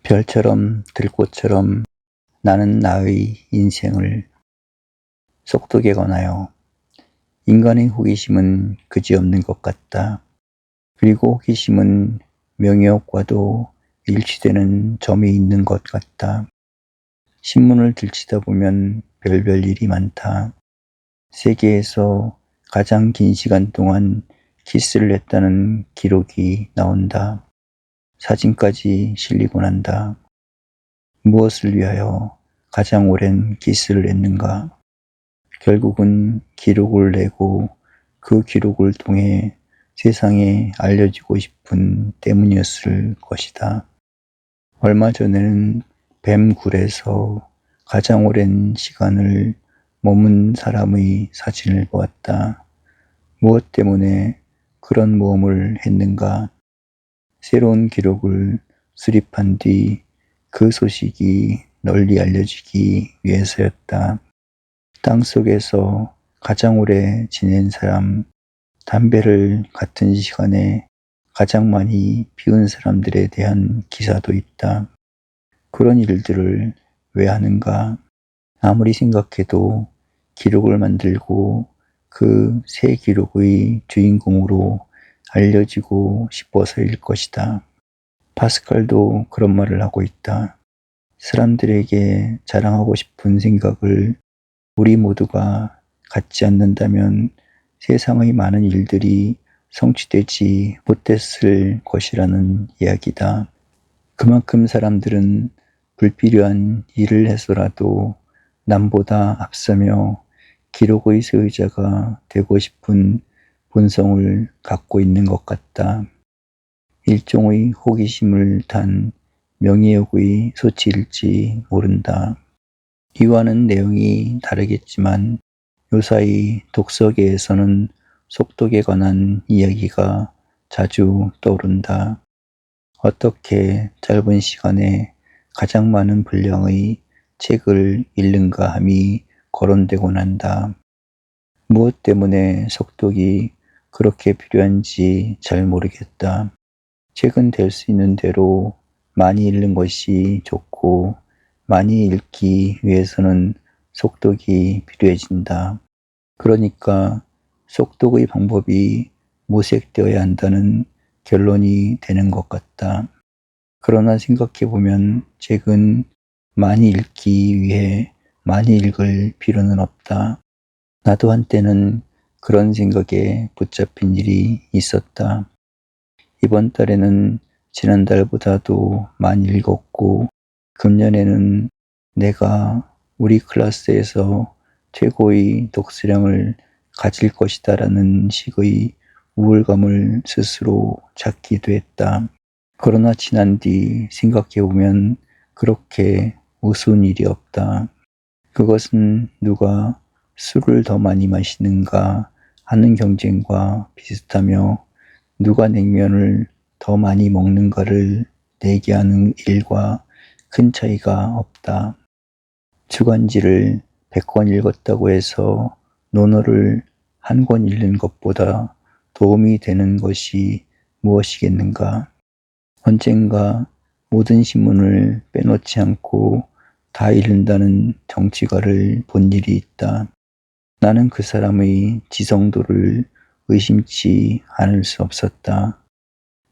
별처럼 들꽃처럼 나는 나의 인생을 속독에 관하여 인간의 호기심은 그지없는 것 같다. 그리고 호기심은 명예욕과도 일치되는 점이 있는 것 같다. 신문을 들치다 보면 별별 일이 많다. 세계에서 가장 긴 시간 동안 키스를 했다는 기록이 나온다. 사진까지 실리곤 한다. 무엇을 위하여 가장 오랜 키스를 했는가? 결국은 기록을 내고 그 기록을 통해 세상에 알려지고 싶은 때문이었을 것이다. 얼마 전에는 뱀굴에서 가장 오랜 시간을 머문 사람의 사진을 보았다. 무엇 때문에 그런 모험을 했는가? 새로운 기록을 수립한 뒤 그 소식이 널리 알려지기 위해서였다. 땅속에서 가장 오래 지낸 사람, 담배를 같은 시간에 가장 많이 피운 사람들에 대한 기사도 있다. 그런 일들을 왜 하는가? 아무리 생각해도 기록을 만들고 그 새 기록의 주인공으로 알려지고 싶어서일 것이다. 파스칼도 그런 말을 하고 있다. 사람들에게 자랑하고 싶은 생각을 우리 모두가 갖지 않는다면 세상의 많은 일들이 성취되지 못했을 것이라는 이야기다. 그만큼 사람들은 불필요한 일을 해서라도 남보다 앞서며 기록의 소유자가 되고 싶은 본성을 갖고 있는 것 같다. 일종의 호기심을 탄 명예욕의 소치일지 모른다. 이와는 내용이 다르겠지만 요사이 독서계에서는 속독에 관한 이야기가 자주 떠오른다. 어떻게 짧은 시간에 가장 많은 분량의 책을 읽는가 함이 거론되곤 한다. 무엇 때문에 속독이 그렇게 필요한지 잘 모르겠다. 책은 될 수 있는 대로 많이 읽는 것이 좋고 많이 읽기 위해서는 속독이 필요해진다. 그러니까 속독의 방법이 모색되어야 한다는 결론이 되는 것 같다. 그러나 생각해보면 책은 많이 읽기 위해 많이 읽을 필요는 없다. 나도 한때는 그런 생각에 붙잡힌 일이 있었다. 이번 달에는 지난달보다도 많이 읽었고 금년에는 내가 우리 클래스에서 최고의 독서량을 가질 것이다라는 식의 우울감을 스스로 찾기도 했다. 그러나 지난 뒤 생각해보면 그렇게 우스운 일이 없다. 그것은 누가 술을 더 많이 마시는가 하는 경쟁과 비슷하며 누가 냉면을 더 많이 먹는가를 내기하는 일과 큰 차이가 없다. 주간지를 100권 읽었다고 해서 논어를 한 권 읽는 것보다 도움이 되는 것이 무엇이겠는가? 언젠가 모든 신문을 빼놓지 않고 다 읽는다는 정치가를 본 일이 있다. 나는 그 사람의 지성도를 의심치 않을 수 없었다.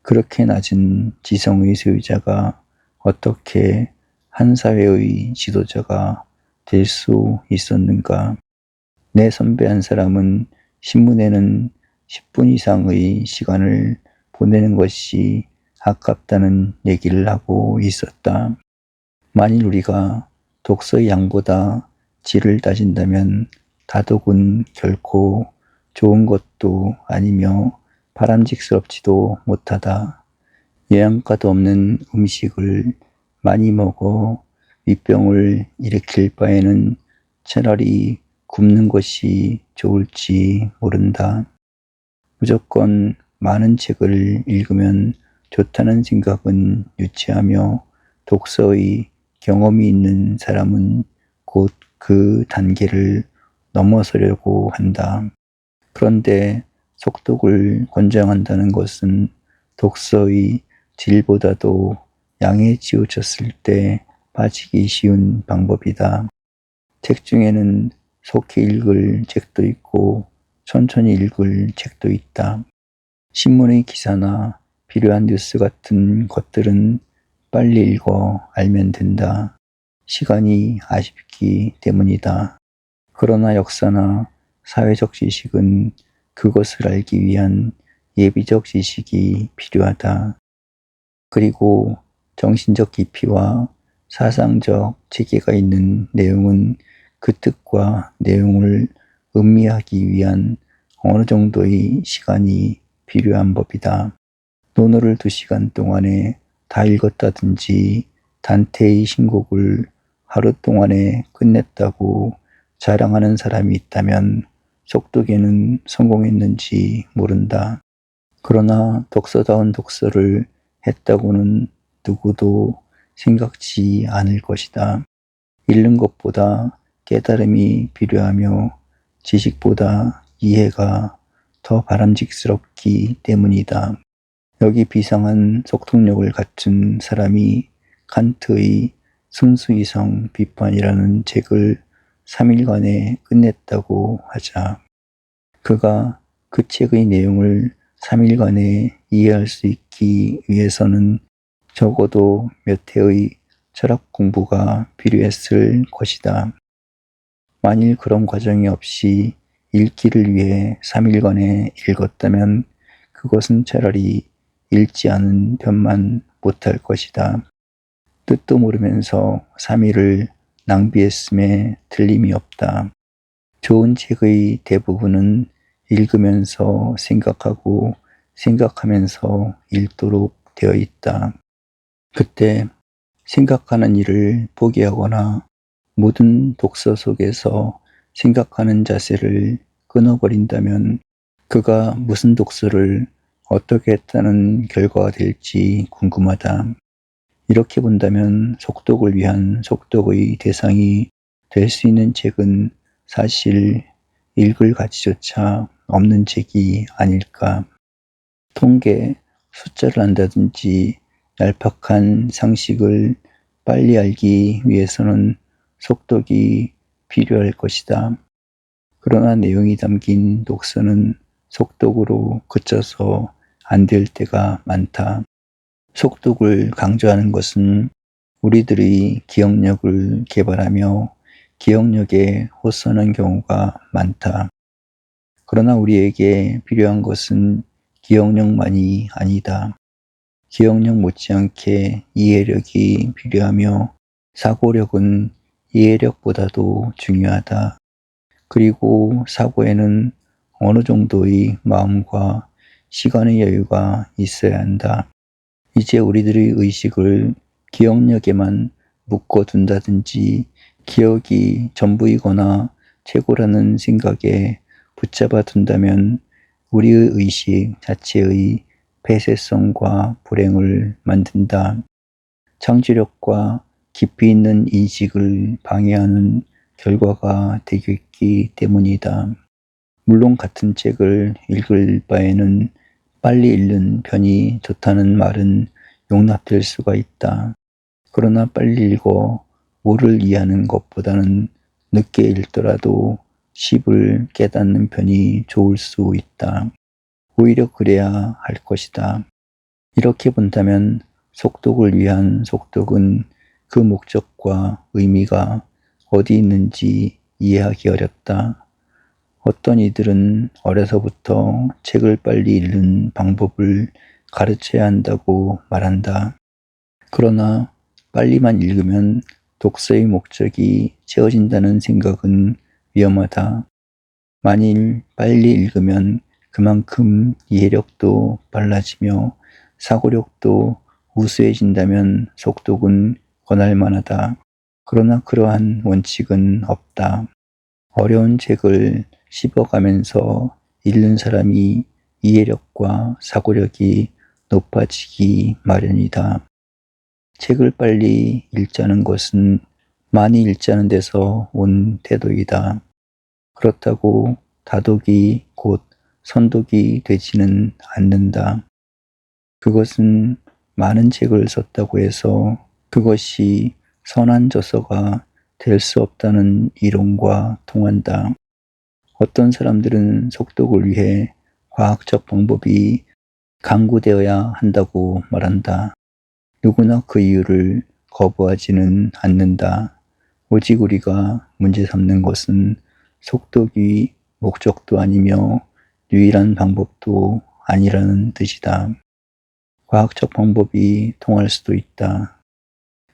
그렇게 낮은 지성의 소유자가 어떻게 한 사회의 지도자가 될 수 있었는가? 내 선배 한 사람은 신문에는 10분 이상의 시간을 보내는 것이 아깝다는 얘기를 하고 있었다. 만일 우리가 독서의 양보다 질을 따진다면 다독은 결코 좋은 것도 아니며 바람직스럽지도 못하다. 영양가도 없는 음식을 많이 먹어 위병을 일으킬 바에는 차라리 굶는 것이 좋을지 모른다. 무조건 많은 책을 읽으면 좋다는 생각은 유치하며 독서의 경험이 있는 사람은 곧 그 단계를 넘어서려고 한다. 그런데 속독을 권장한다는 것은 독서의 질보다도 양에 치우쳤을 때 빠지기 쉬운 방법이다. 책 중에는 속히 읽을 책도 있고 천천히 읽을 책도 있다. 신문의 기사나 필요한 뉴스 같은 것들은 빨리 읽어 알면 된다. 시간이 아쉽기 때문이다. 그러나 역사나 사회적 지식은 그것을 알기 위한 예비적 지식이 필요하다. 그리고 정신적 깊이와 사상적 체계가 있는 내용은 그 뜻과 내용을 음미하기 위한 어느 정도의 시간이 필요한 법이다. 논어를 2시간 동안에 다 읽었다든지 단테의 신곡을 하루 동안에 끝냈다고 자랑하는 사람이 있다면 속독에는 성공했는지 모른다. 그러나 독서다운 독서를 했다고는 누구도 생각지 않을 것이다. 읽는 것보다 깨달음이 필요하며 지식보다 이해가 더 바람직스럽기 때문이다. 여기 비상한 속독력을 갖춘 사람이 칸트의 순수이성 비판이라는 책을 3일간에 끝냈다고 하자. 그가 그 책의 내용을 3일간에 이해할 수 있기 위해서는 적어도 몇 해의 철학 공부가 필요했을 것이다. 만일 그런 과정이 없이 읽기를 위해 3일간에 읽었다면 그것은 차라리 읽지 않은 편만 못할 것이다. 뜻도 모르면서 3일을 낭비했음에 틀림이 없다. 좋은 책의 대부분은 읽으면서 생각하고 생각하면서 읽도록 되어 있다. 그때 생각하는 일을 포기하거나 모든 독서 속에서 생각하는 자세를 끊어버린다면 그가 무슨 독서를 어떻게 했다는 결과가 될지 궁금하다. 이렇게 본다면 속독을 위한 속독의 대상이 될 수 있는 책은 사실 읽을 가치조차 없는 책이 아닐까. 통계, 숫자를 안다든지 얄팍한 상식을 빨리 알기 위해서는 속독이 필요할 것이다. 그러나 내용이 담긴 독서는 속독으로 그쳐서 안 될 때가 많다. 속독을 강조하는 것은 우리들의 기억력을 개발하며 기억력에 호소하는 경우가 많다. 그러나 우리에게 필요한 것은 기억력만이 아니다. 기억력 못지않게 이해력이 필요하며 사고력은 이해력보다도 중요하다. 그리고 사고에는 어느 정도의 마음과 시간의 여유가 있어야 한다. 이제 우리들의 의식을 기억력에만 묶어둔다든지 기억이 전부이거나 최고라는 생각에 붙잡아 둔다면 우리의 의식 자체의 폐쇄성과 불행을 만든다. 창조력과 깊이 있는 인식을 방해하는 결과가 되겠기 때문이다. 물론 같은 책을 읽을 바에는 빨리 읽는 편이 좋다는 말은 용납될 수가 있다. 그러나 빨리 읽어 뭐를 이해하는 것보다는 늦게 읽더라도 쉽을 깨닫는 편이 좋을 수 있다. 오히려 그래야 할 것이다. 이렇게 본다면 속독을 위한 속독은 그 목적과 의미가 어디 있는지 이해하기 어렵다. 어떤 이들은 어려서부터 책을 빨리 읽는 방법을 가르쳐야 한다고 말한다. 그러나 빨리만 읽으면 독서의 목적이 채워진다는 생각은 위험하다. 만일 빨리 읽으면 그만큼 이해력도 빨라지며 사고력도 우수해진다면 속독은 권할 만하다. 그러나 그러한 원칙은 없다. 어려운 책을 씹어가면서 읽는 사람이 이해력과 사고력이 높아지기 마련이다. 책을 빨리 읽자는 것은 많이 읽자는 데서 온 태도이다. 그렇다고 다독이 곧 선독이 되지는 않는다. 그것은 많은 책을 썼다고 해서 그것이 선한 저서가 될 수 없다는 이론과 통한다. 어떤 사람들은 속독을 위해 과학적 방법이 강구되어야 한다고 말한다. 누구나 그 이유를 거부하지는 않는다. 오직 우리가 문제 삼는 것은 속독이 목적도 아니며 유일한 방법도 아니라는 뜻이다. 과학적 방법이 통할 수도 있다.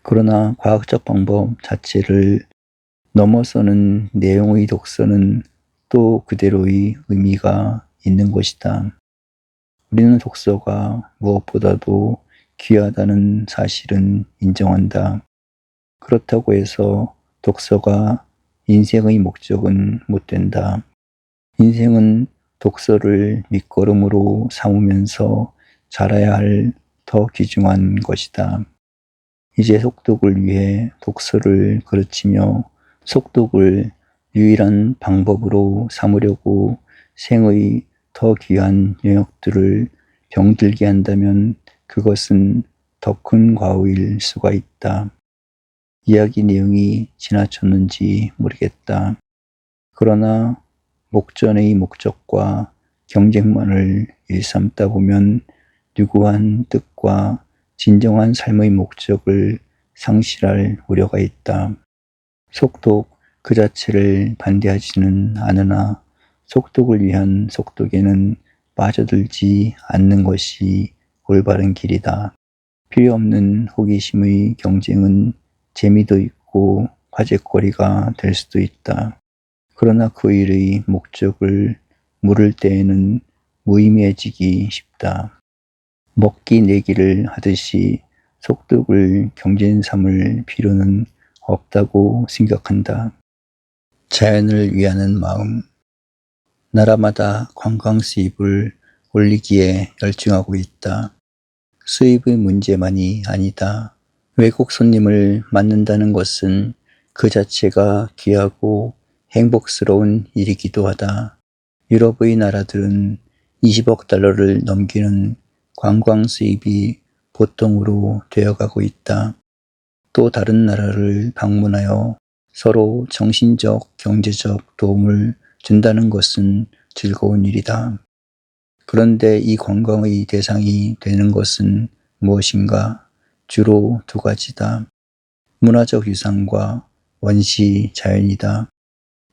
그러나 과학적 방법 자체를 넘어서는 내용의 독서는 또 그대로의 의미가 있는 것이다. 우리는 독서가 무엇보다도 귀하다는 사실은 인정한다. 그렇다고 해서 독서가 인생의 목적은 못 된다. 인생은 독서를 밑거름으로 삼으면서 자라야 할 더 귀중한 것이다. 이제 속독을 위해 독서를 가르치며 속독을 유일한 방법으로 삼으려고 생의 더 귀한 영역들을 병들게 한다면 그것은 더 큰 과오일 수가 있다. 이야기 내용이 지나쳤는지 모르겠다. 그러나 목전의 목적과 경쟁만을 일삼다 보면 유구한 뜻과 진정한 삶의 목적을 상실할 우려가 있다. 속독 그 자체를 반대하지는 않으나 속독을 위한 속독에는 빠져들지 않는 것이 올바른 길이다. 필요 없는 호기심의 경쟁은 재미도 있고 화제거리가 될 수도 있다. 그러나 그 일의 목적을 물을 때에는 무의미해지기 쉽다. 먹기 내기를 하듯이 속독을 경쟁 삼을 필요는 없다고 생각한다. 자연을 위하는 마음. 나라마다 관광 수입을 올리기에 열중하고 있다. 수입의 문제만이 아니다. 외국 손님을 맞는다는 것은 그 자체가 귀하고 행복스러운 일이기도 하다. 유럽의 나라들은 20억 달러를 넘기는 관광 수입이 보통으로 되어가고 있다. 또 다른 나라를 방문하여 서로 정신적, 경제적 도움을 준다는 것은 즐거운 일이다. 그런데 이 관광의 대상이 되는 것은 무엇인가? 주로 두 가지다. 문화적 유산과 원시 자연이다.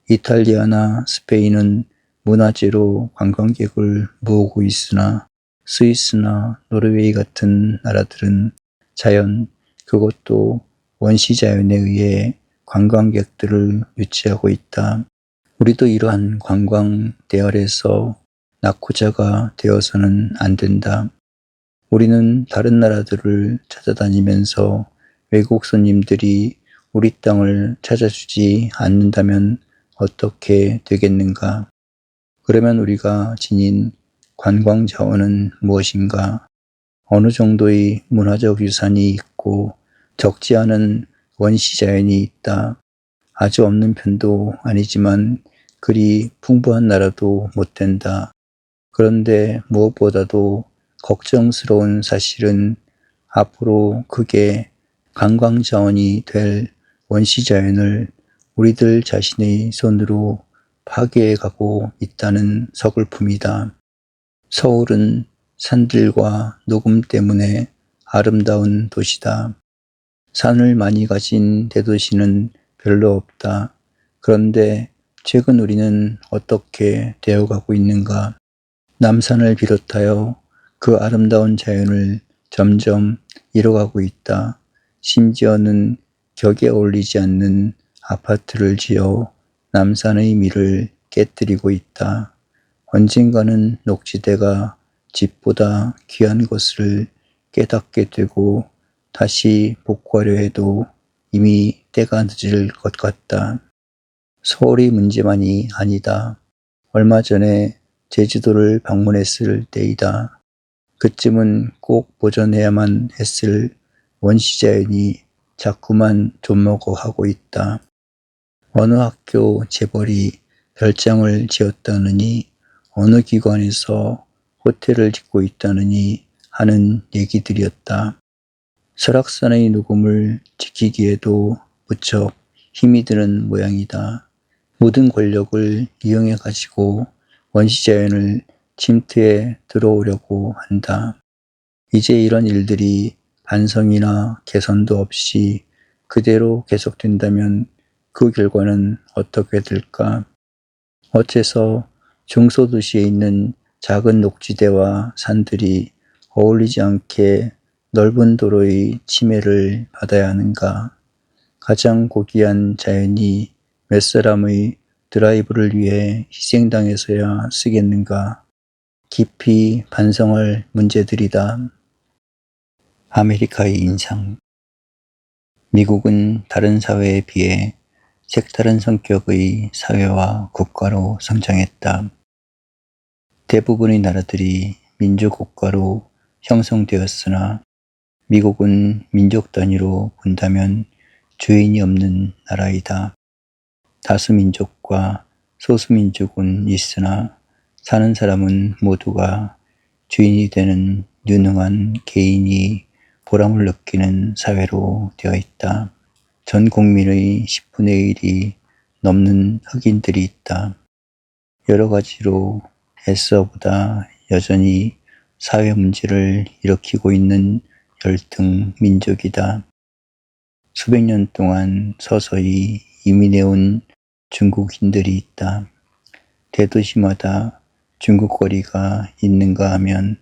이탈리아나 스페인은 문화재로 관광객을 모으고 있으나 스위스나 노르웨이 같은 나라들은 자연, 그것도 원시 자연에 의해 관광객들을 유치하고 있다. 우리도 이러한 관광 대열에서 낙후자가 되어서는 안 된다. 우리는 다른 나라들을 찾아다니면서 외국 손님들이 우리 땅을 찾아주지 않는다면 어떻게 되겠는가? 그러면 우리가 지닌 관광 자원은 무엇인가? 어느 정도의 문화적 유산이 있고 적지 않은 원시 자연이 있다. 아주 없는 편도 아니지만 그리 풍부한 나라도 못 된다. 그런데 무엇보다도 걱정스러운 사실은 앞으로 그게 관광 자원이 될 원시 자연을 우리들 자신의 손으로 파괴해가고 있다는 서글픔이다. 서울은 산들과 녹음 때문에 아름다운 도시다. 산을 많이 가진 대도시는 별로 없다. 그런데 최근 우리는 어떻게 되어가고 있는가? 남산을 비롯하여 그 아름다운 자연을 점점 잃어가고 있다. 심지어는 격에 어울리지 않는 아파트를 지어 남산의 미를 깨뜨리고 있다. 언젠가는 녹지대가 집보다 귀한 것을 깨닫게 되고 다시 복구하려 해도 이미 때가 늦을 것 같다. 서울이 문제만이 아니다. 얼마 전에 제주도를 방문했을 때이다. 그쯤은 꼭 보존해야만 했을 원시자연이 자꾸만 좀먹어하고 있다. 어느 학교 재벌이 별장을 지었다느니 어느 기관에서 호텔을 짓고 있다느니 하는 얘기들이었다. 설악산의 녹음을 지키기에도 무척 힘이 드는 모양이다. 모든 권력을 이용해 가지고 원시자연을 침투해 들어오려고 한다. 이제 이런 일들이 반성이나 개선도 없이 그대로 계속된다면 그 결과는 어떻게 될까? 어째서 중소도시에 있는 작은 녹지대와 산들이 어울리지 않게 넓은 도로의 침해를 받아야 하는가? 가장 고귀한 자연이 몇 사람의 드라이브를 위해 희생당해서야 쓰겠는가? 깊이 반성할 문제들이다. 아메리카의 인상. 미국은 다른 사회에 비해 색다른 성격의 사회와 국가로 성장했다. 대부분의 나라들이 민주국가로 형성되었으나 미국은 민족 단위로 본다면 주인이 없는 나라이다. 다수민족과 소수민족은 있으나 사는 사람은 모두가 주인이 되는 유능한 개인이 보람을 느끼는 사회로 되어 있다. 전 국민의 10분의 1이 넘는 흑인들이 있다. 여러 가지로 애써보다 여전히 사회 문제를 일으키고 있는 열등 민족이다. 수백 년 동안 서서히 이민해온 중국인들이 있다. 대도시마다 중국거리가 있는가 하면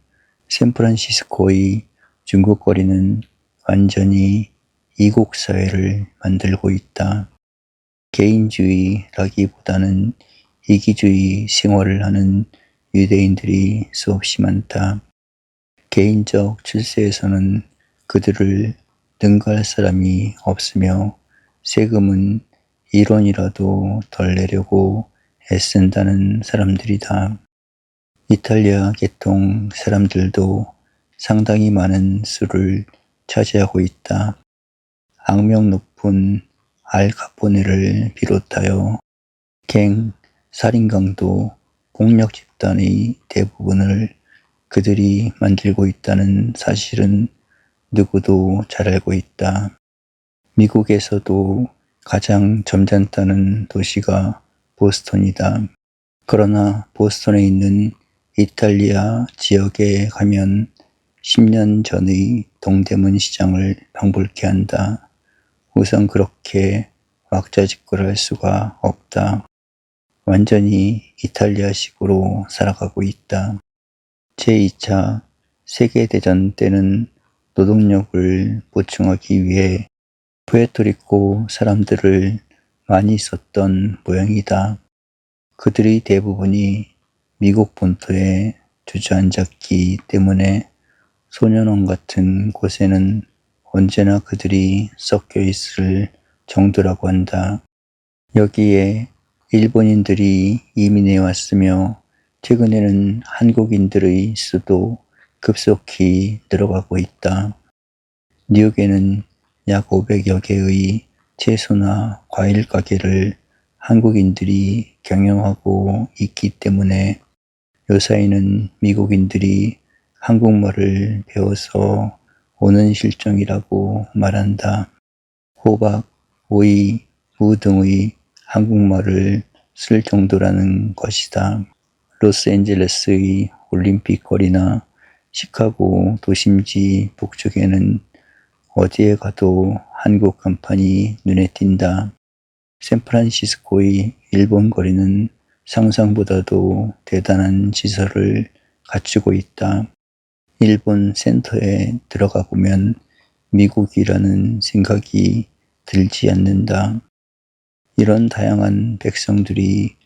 샌프란시스코의 중국거리는 완전히 이국 사회를 만들고 있다. 개인주의라기보다는 이기주의 생활을 하는 유대인들이 수없이 많다. 개인적 출세에서는 그들을 능가할 사람이 없으며 세금은 1원이라도 덜 내려고 애쓴다는 사람들이다. 이탈리아 계통 사람들도 상당히 많은 수를 차지하고 있다. 악명 높은 알 카포네를 비롯하여 갱, 살인강도 폭력 집단의 대부분을 그들이 만들고 있다는 사실은 누구도 잘 알고 있다. 미국에서도 가장 점잖다는 도시가 보스턴이다. 그러나 보스턴에 있는 이탈리아 지역에 가면 10년 전의 동대문 시장을 방불케 한다. 우선 그렇게 왁자지껄할 수가 없다. 완전히 이탈리아식으로 살아가고 있다. 제2차 세계대전 때는 노동력을 보충하기 위해 푸에르토리코 사람들을 많이 썼던 모양이다. 그들의 대부분이 미국 본토에 주저앉았기 때문에 소년원 같은 곳에는 언제나 그들이 섞여 있을 정도라고 한다. 여기에 일본인들이 이민해 왔으며 최근에는 한국인들의 수도 급속히 늘어가고 있다. 뉴욕에는 약 500여 개의 채소나 과일 가게를 한국인들이 경영하고 있기 때문에 요사이는 미국인들이 한국말을 배워서 오는 실정이라고 말한다. 호박, 오이, 무 등의 한국말을 쓸 정도라는 것이다. 로스앤젤레스의 올림픽 거리나 시카고 도심지 북쪽에는 어디에 가도 한국 간판이 눈에 띈다. 샌프란시스코의 일본 거리는 상상보다도 대단한 시설을 갖추고 있다. 일본 센터에 들어가 보면 미국이라는 생각이 들지 않는다. 이런 다양한 백성들이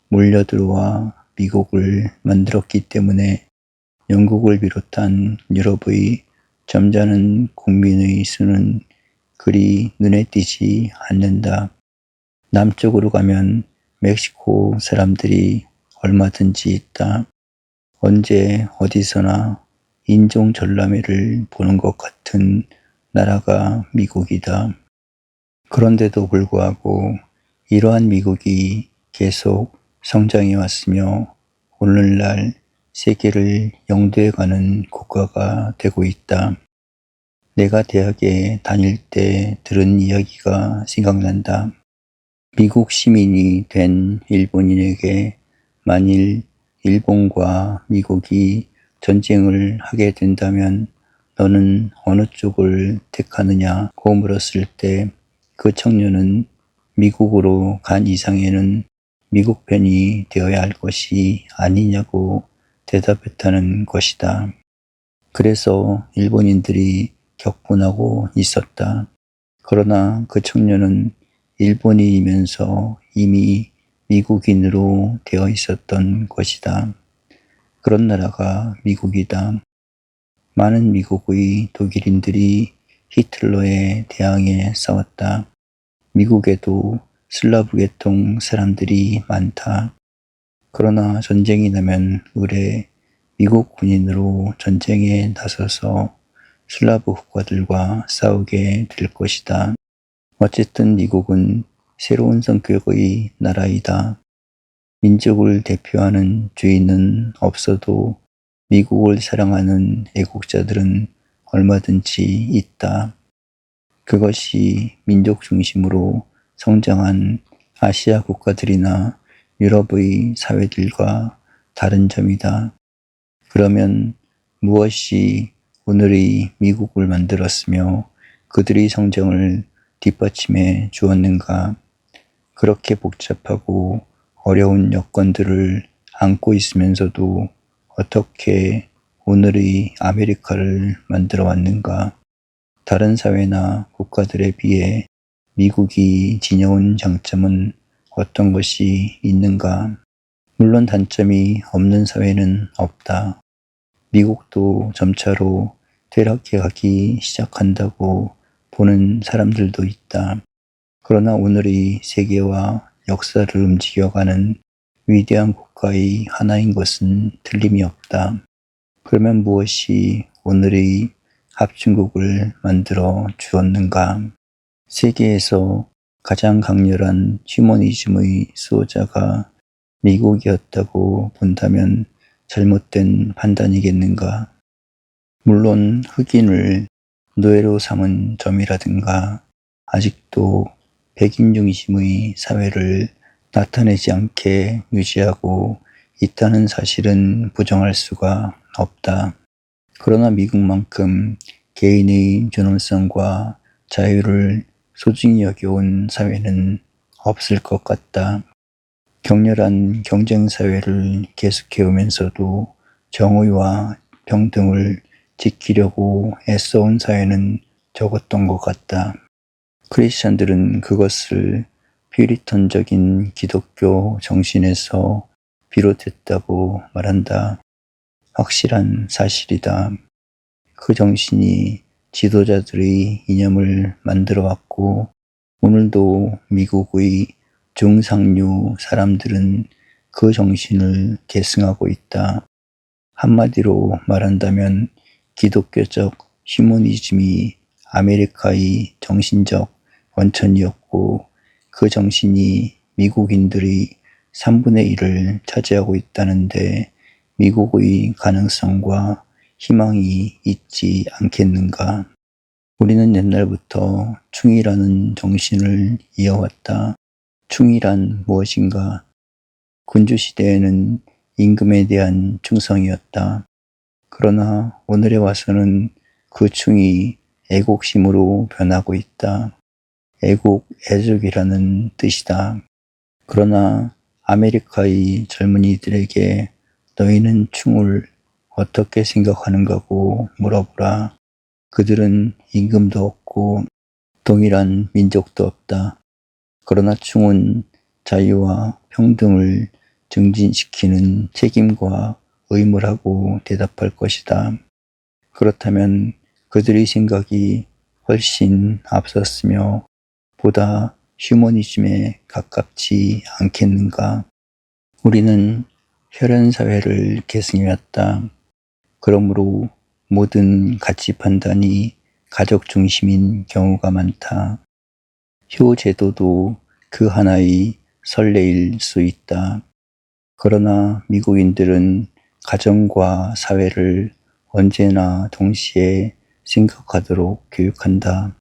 몰려들어와 미국을 만들었기 때문에 영국을 비롯한 유럽의 점잖은 국민의 수는 그리 눈에 띄지 않는다. 남쪽으로 가면 멕시코 사람들이 얼마든지 있다. 언제 어디서나 인종 전람회를 보는 것 같은 나라가 미국이다. 그런데도 불구하고 이러한 미국이 계속 성장해 왔으며 오늘날 세계를 영도해가는 국가가 되고 있다. 내가 대학에 다닐 때 들은 이야기가 생각난다. 미국 시민이 된 일본인에게 만일 일본과 미국이 전쟁을 하게 된다면 너는 어느 쪽을 택하느냐고 물었을 때 그 청년은 미국으로 간 이상에는 미국 편이 되어야 할 것이 아니냐고 대답했다는 것이다. 그래서 일본인들이 격분하고 있었다. 그러나 그 청년은 일본인이면서 이미 미국인으로 되어 있었던 것이다. 그런 나라가 미국이다. 많은 미국의 독일인들이 히틀러에 대항해 싸웠다. 미국에도 슬라브 계통 사람들이 많다. 그러나 전쟁이 나면 의뢰 미국 군인으로 전쟁에 나서서 슬라브 국가들과 싸우게 될 것이다. 어쨌든 미국은 새로운 성격의 나라이다. 민족을 대표하는 주인은 없어도 미국을 사랑하는 애국자들은 얼마든지 있다. 그것이 민족 중심으로 성장한 아시아 국가들이나 유럽의 사회들과 다른 점이다. 그러면 무엇이 오늘의 미국을 만들었으며 그들의 성장을 뒷받침해 주었는가? 그렇게 복잡하고 어려운 여건들을 안고 있으면서도 어떻게 오늘의 아메리카를 만들어 왔는가? 다른 사회나 국가들에 비해 미국이 지녀온 장점은 어떤 것이 있는가? 물론 단점이 없는 사회는 없다. 미국도 점차로 퇴락해 가기 시작한다고 보는 사람들도 있다. 그러나 오늘의 세계와 역사를 움직여가는 위대한 국가의 하나인 것은 틀림이 없다. 그러면 무엇이 오늘의 합중국을 만들어 주었는가? 세계에서 가장 강렬한 휴머니즘의 수호자가 미국이었다고 본다면 잘못된 판단이겠는가? 물론 흑인을 노예로 삼은 점이라든가 아직도 백인 중심의 사회를 나타내지 않게 유지하고 있다는 사실은 부정할 수가 없다. 그러나 미국만큼 개인의 존엄성과 자유를 소중히 여겨온 사회는 없을 것 같다. 격렬한 경쟁사회를 계속해오면서도 정의와 평등을 지키려고 애써온 사회는 적었던 것 같다. 크리스천들은 그것을 퓨리턴적인 기독교 정신에서 비롯했다고 말한다. 확실한 사실이다. 그 정신이 지도자들의 이념을 만들어왔고 오늘도 미국의 중상류 사람들은 그 정신을 계승하고 있다. 한마디로 말한다면 기독교적 휴머니즘이 아메리카의 정신적 원천이었고 그 정신이 미국인들의 3분의 1을 차지하고 있다는데 미국의 가능성과 희망이 있지 않겠는가? 우리는 옛날부터 충이라는 정신을 이어왔다. 충이란 무엇인가? 군주시대에는 임금에 대한 충성이었다. 그러나 오늘에 와서는 그 충이 애국심으로 변하고 있다. 애국, 애족이라는 뜻이다. 그러나 아메리카의 젊은이들에게 너희는 충을 어떻게 생각하는가고 물어보라. 그들은 임금도 없고 동일한 민족도 없다. 그러나 충은 자유와 평등을 증진시키는 책임과 의무라고 대답할 것이다. 그렇다면 그들의 생각이 훨씬 앞섰으며 보다 휴머니즘에 가깝지 않겠는가? 우리는 혈연사회를 계승해왔다. 그러므로 모든 가치 판단이 가족 중심인 경우가 많다. 효제도도 그 하나의 선례일 수 있다. 그러나 미국인들은 가정과 사회를 언제나 동시에 생각하도록 교육한다.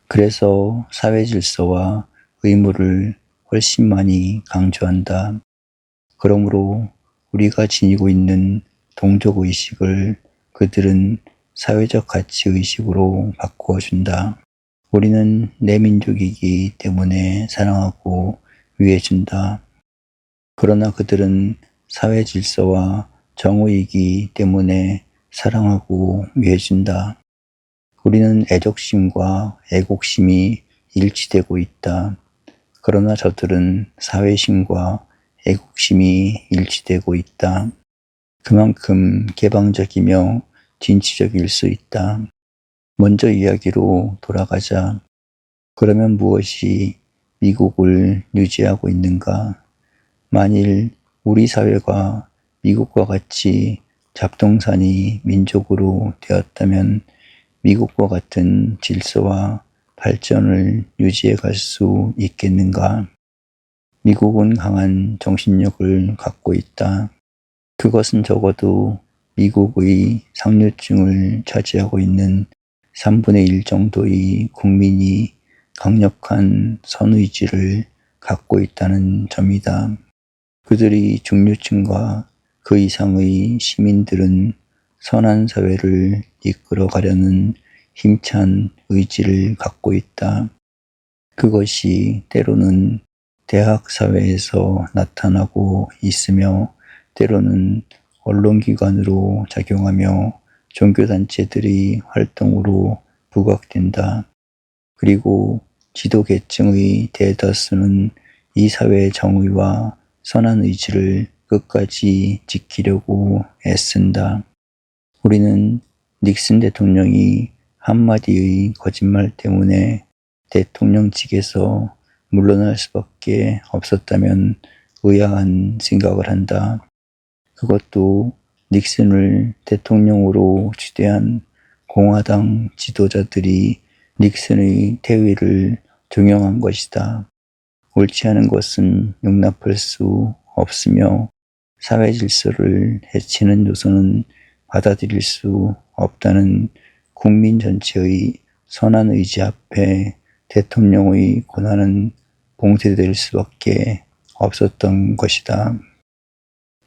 그래서 사회 질서와 의무를 훨씬 많이 강조한다. 그러므로 우리가 지니고 있는 동족 의식을 그들은 사회적 가치 의식으로 바꾸어 준다. 우리는 내 민족이기 때문에 사랑하고 위해준다. 그러나 그들은 사회 질서와 정의이기 때문에 사랑하고 위해준다. 우리는 애족심과 애국심이 일치되고 있다. 그러나 저들은 사회심과 애국심이 일치되고 있다. 그만큼 개방적이며 진취적일 수 있다. 먼저 이야기로 돌아가자. 그러면 무엇이 미국을 유지하고 있는가? 만일 우리 사회가 미국과 같이 잡동사니 민족으로 되었다면 미국과 같은 질서와 발전을 유지해 갈 수 있겠는가? 미국은 강한 정신력을 갖고 있다. 그것은 적어도 미국의 상류층을 차지하고 있는 3분의 1 정도의 국민이 강력한 선의지를 갖고 있다는 점이다. 그들이 중류층과 그 이상의 시민들은 선한 사회를 이끌어 가려는 힘찬 의지를 갖고 있다. 그것이 때로는 대학 사회에서 나타나고 있으며 때로는 언론기관으로 작용하며 종교단체들의 활동으로 부각된다. 그리고 지도계층의 대다수는 이 사회의 정의와 선한 의지를 끝까지 지키려고 애쓴다. 우리는 닉슨 대통령이 한마디의 거짓말 때문에 대통령직에서 물러날 수밖에 없었다면 의아한 생각을 한다. 그것도 닉슨을 대통령으로 추대한 공화당 지도자들이 닉슨의 퇴위를 종용한 것이다. 옳지 않은 것은 용납할 수 없으며 사회 질서를 해치는 요소는 받아들일 수 없다는 국민 전체의 선한 의지 앞에 대통령의 권한은 봉쇄될 수밖에 없었던 것이다.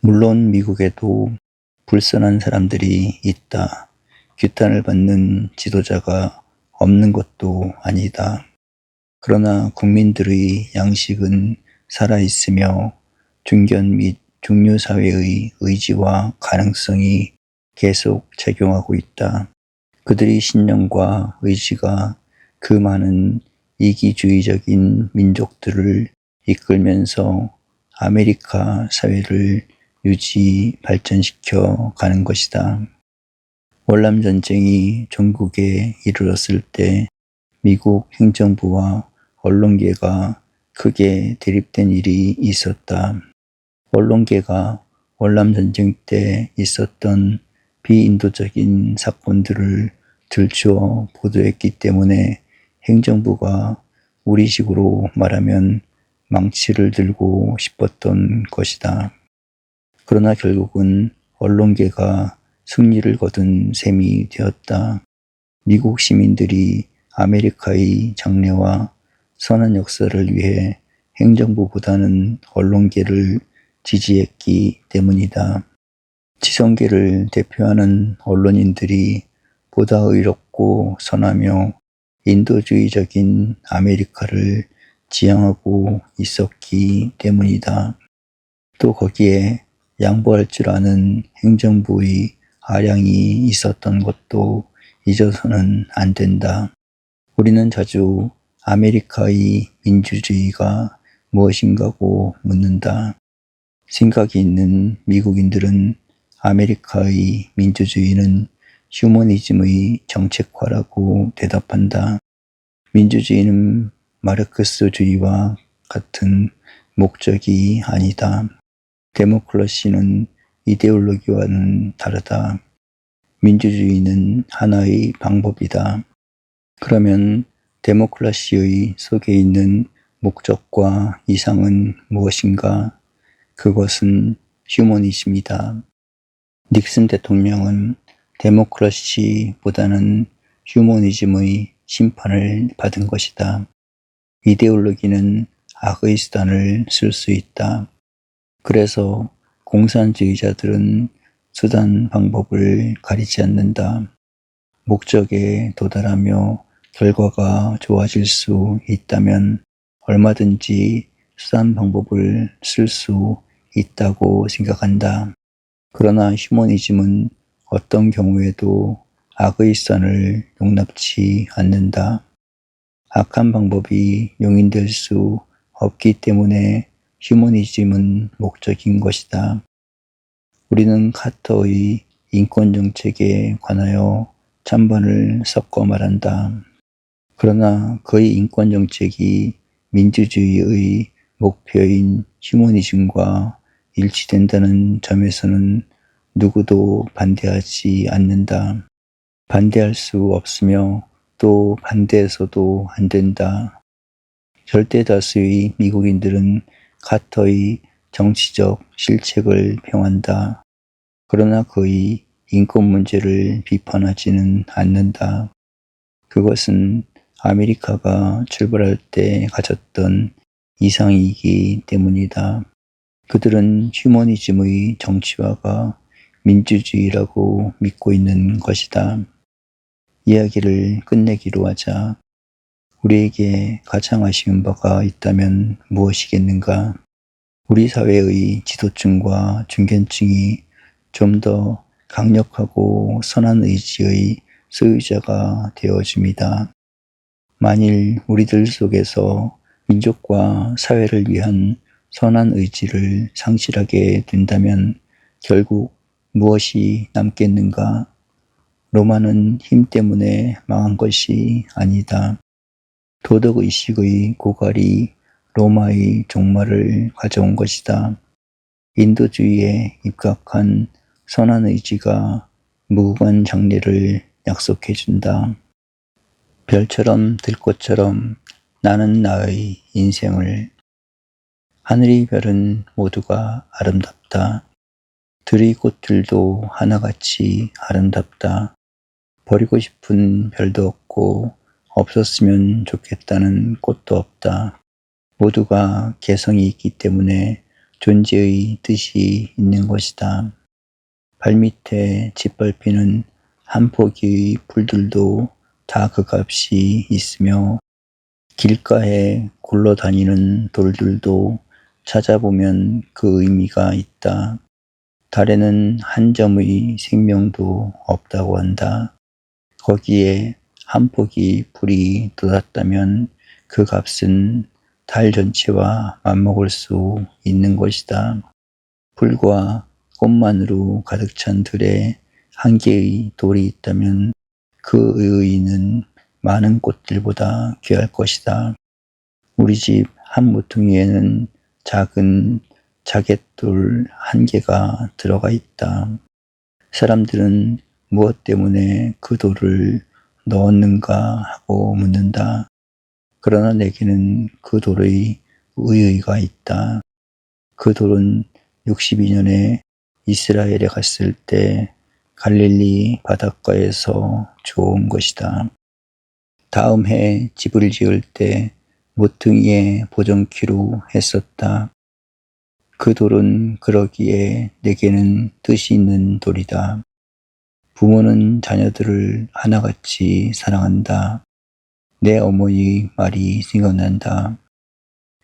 물론 미국에도 불선한 사람들이 있다. 규탄을 받는 지도자가 없는 것도 아니다. 그러나 국민들의 양식은 살아있으며 중견 및 중류사회의 의지와 가능성이 계속 작용하고 있다. 그들의 신념과 의지가 그 많은 이기주의적인 민족들을 이끌면서 아메리카 사회를 유지 발전시켜 가는 것이다. 월남전쟁이 전국에 이르렀을 때 미국 행정부와 언론계가 크게 대립된 일이 있었다. 언론계가 월남전쟁 때 있었던 비인도적인 사건들을 들추어 보도했기 때문에 행정부가 우리식으로 말하면 망치를 들고 싶었던 것이다. 그러나 결국은 언론계가 승리를 거둔 셈이 되었다. 미국 시민들이 아메리카의 장래와 선한 역사를 위해 행정부보다는 언론계를 지지했기 때문이다. 지성계를 대표하는 언론인들이 보다 의롭고 선하며 인도주의적인 아메리카를 지향하고 있었기 때문이다. 또 거기에 양보할 줄 아는 행정부의 아량이 있었던 것도 잊어서는 안 된다. 우리는 자주 아메리카의 민주주의가 무엇인가고 묻는다. 생각이 있는 미국인들은 아메리카의 민주주의는 휴머니즘의 정책화라고 대답한다. 민주주의는 마르크스주의와 같은 목적이 아니다. 데모크라시는 이데올로기와는 다르다. 민주주의는 하나의 방법이다. 그러면 데모크라시의 속에 있는 목적과 이상은 무엇인가? 그것은 휴머니즘이다. 닉슨 대통령은 데모크러시보다는 휴머니즘의 심판을 받은 것이다. 이데올로기는 악의 수단을 쓸 수 있다. 그래서 공산주의자들은 수단 방법을 가리지 않는다. 목적에 도달하며 결과가 좋아질 수 있다면 얼마든지 수단 방법을 쓸 수 있다고 생각한다. 그러나 휴머니즘은 어떤 경우에도 악의 수단을 용납치 않는다. 악한 방법이 용인될 수 없기 때문에 휴머니즘은 목적인 것이다. 우리는 카터의 인권정책에 관하여 찬반을 섞어 말한다. 그러나 그의 인권정책이 민주주의의 목표인 휴머니즘과 일치된다는 점에서는 누구도 반대하지 않는다. 반대할 수 없으며 또 반대해서도 안 된다. 절대 다수의 미국인들은 카터의 정치적 실책을 평한다. 그러나 그의 인권 문제를 비판하지는 않는다. 그것은 아메리카가 출발할 때 가졌던 이상이기 때문이다. 그들은 휴머니즘의 정치화가 민주주의라고 믿고 있는 것이다. 이야기를 끝내기로 하자. 우리에게 가장 아쉬운 바가 있다면 무엇이겠는가? 우리 사회의 지도층과 중견층이 좀 더 강력하고 선한 의지의 소유자가 되어줍니다. 만일 우리들 속에서 민족과 사회를 위한 선한 의지를 상실하게 된다면 결국 무엇이 남겠는가? 로마는 힘 때문에 망한 것이 아니다. 도덕의식의 고갈이 로마의 종말을 가져온 것이다. 인도주의에 입각한 선한 의지가 무궁한 장래를 약속해준다. 별처럼 들꽃처럼 나는 나의 인생을. 하늘의 별은 모두가 아름답다. 들의 꽃들도 하나같이 아름답다. 버리고 싶은 별도 없고 없었으면 좋겠다는 꽃도 없다. 모두가 개성이 있기 때문에 존재의 뜻이 있는 것이다. 발밑에 짓밟히는 한 포기의 풀들도 다 그 값이 있으며 길가에 굴러다니는 돌들도 찾아보면 그 의미가 있다. 달에는 한 점의 생명도 없다고 한다. 거기에 한 포기 풀이 돋았다면 그 값은 달 전체와 맞먹을 수 있는 것이다. 풀과 꽃만으로 가득 찬 들에 한 개의 돌이 있다면 그 의의는 많은 꽃들보다 귀할 것이다. 우리 집 한 모퉁이에는 작은 자갯돌 한 개가 들어가 있다. 사람들은 무엇 때문에 그 돌을 넣었는가 하고 묻는다. 그러나 내게는 그 돌의 의의가 있다. 그 돌은 62년에 이스라엘에 갔을 때 갈릴리 바닷가에서 주워온 것이다. 다음 해 집을 지을 때 모퉁이에 보정키로 했었다. 그 돌은 그러기에 내게는 뜻이 있는 돌이다. 부모는 자녀들을 하나같이 사랑한다. 내 어머니의 말이 생각난다.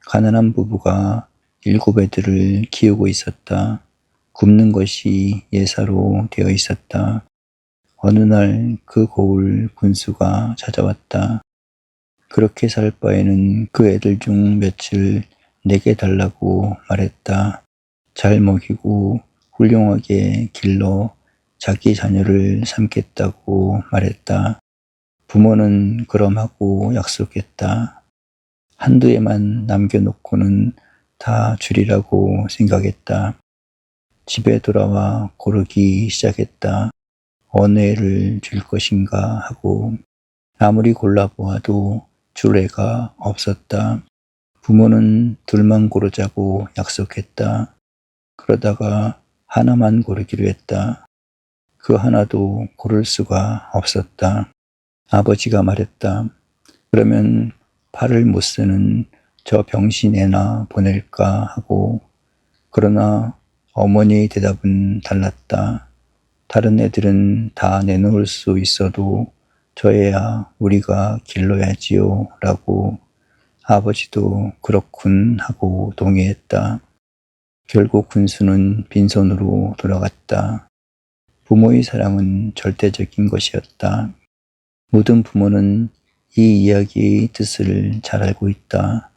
가난한 부부가 7 애들을 키우고 있었다. 굶는 것이 예사로 되어 있었다. 어느 날 그 고을 군수가 찾아왔다. 그렇게 살 바에는 그 애들 중 며칠 내게 달라고 말했다. 잘 먹이고 훌륭하게 길러 자기 자녀를 삼겠다고 말했다. 부모는 그럼 하고 약속했다. 한두 애만 남겨놓고는 다 주리라고 생각했다. 집에 돌아와 고르기 시작했다. 어느 애를 줄 것인가 하고 아무리 골라보아도 줄 애가 없었다. 부모는 둘만 고르자고 약속했다. 그러다가 하나만 고르기로 했다. 그 하나도 고를 수가 없었다. 아버지가 말했다. 그러면 팔을 못 쓰는 저 병신 애나 보낼까 하고. 그러나 어머니의 대답은 달랐다. 다른 애들은 다 내놓을 수 있어도 저 애야 우리가 길러야지요 라고. 아버지도 그렇군 하고 동의했다. 결국 군수는 빈손으로 돌아갔다. 부모의 사랑은 절대적인 것이었다. 모든 부모는 이 이야기의 뜻을 잘 알고 있다.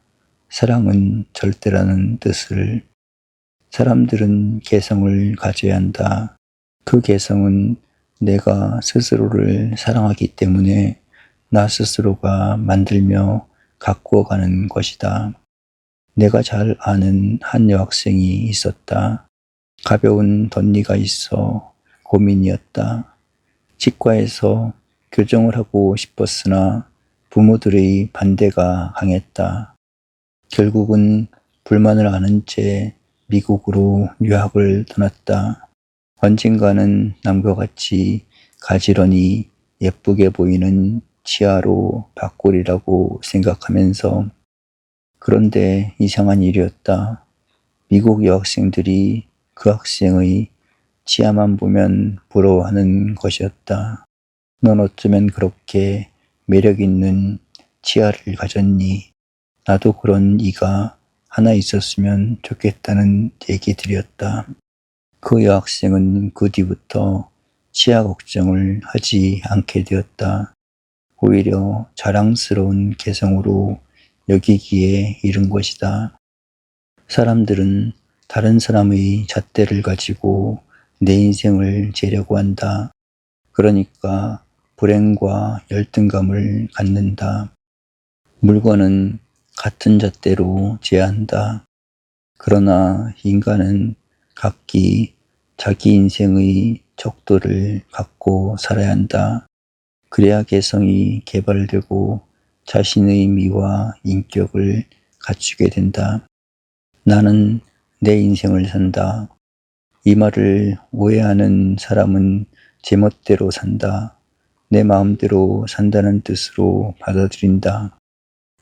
사랑은 절대라는 뜻을. 사람들은 개성을 가져야 한다. 그 개성은 내가 스스로를 사랑하기 때문에 나 스스로가 만들며 가꾸어가는 것이다. 내가 잘 아는 한 여학생이 있었다. 가벼운 덧니가 있어 고민이었다. 치과에서 교정을 하고 싶었으나 부모들의 반대가 강했다. 결국은 불만을 아는 채 미국으로 유학을 떠났다. 언젠가는 남과 같이 가지런히 예쁘게 보이는 치아로 바꾸리라고 생각하면서. 그런데 이상한 일이었다. 미국 여학생들이 그 학생의 치아만 보면 부러워하는 것이었다. 넌 어쩌면 그렇게 매력 있는 치아를 가졌니? 나도 그런 이가 하나 있었으면 좋겠다는 얘기들이었다. 그 여학생은 그 뒤부터 치아 걱정을 하지 않게 되었다. 오히려 자랑스러운 개성으로 여기기에 이른 것이다. 사람들은 다른 사람의 잣대를 가지고 내 인생을 재려고 한다. 그러니까 불행과 열등감을 갖는다. 물건은 같은 잣대로 재한다. 그러나 인간은 각기 자기 인생의 척도를 갖고 살아야 한다. 그래야 개성이 개발되고 자신의 미와 인격을 갖추게 된다. 나는 내 인생을 산다. 이 말을 오해하는 사람은 제멋대로 산다. 내 마음대로 산다는 뜻으로 받아들인다.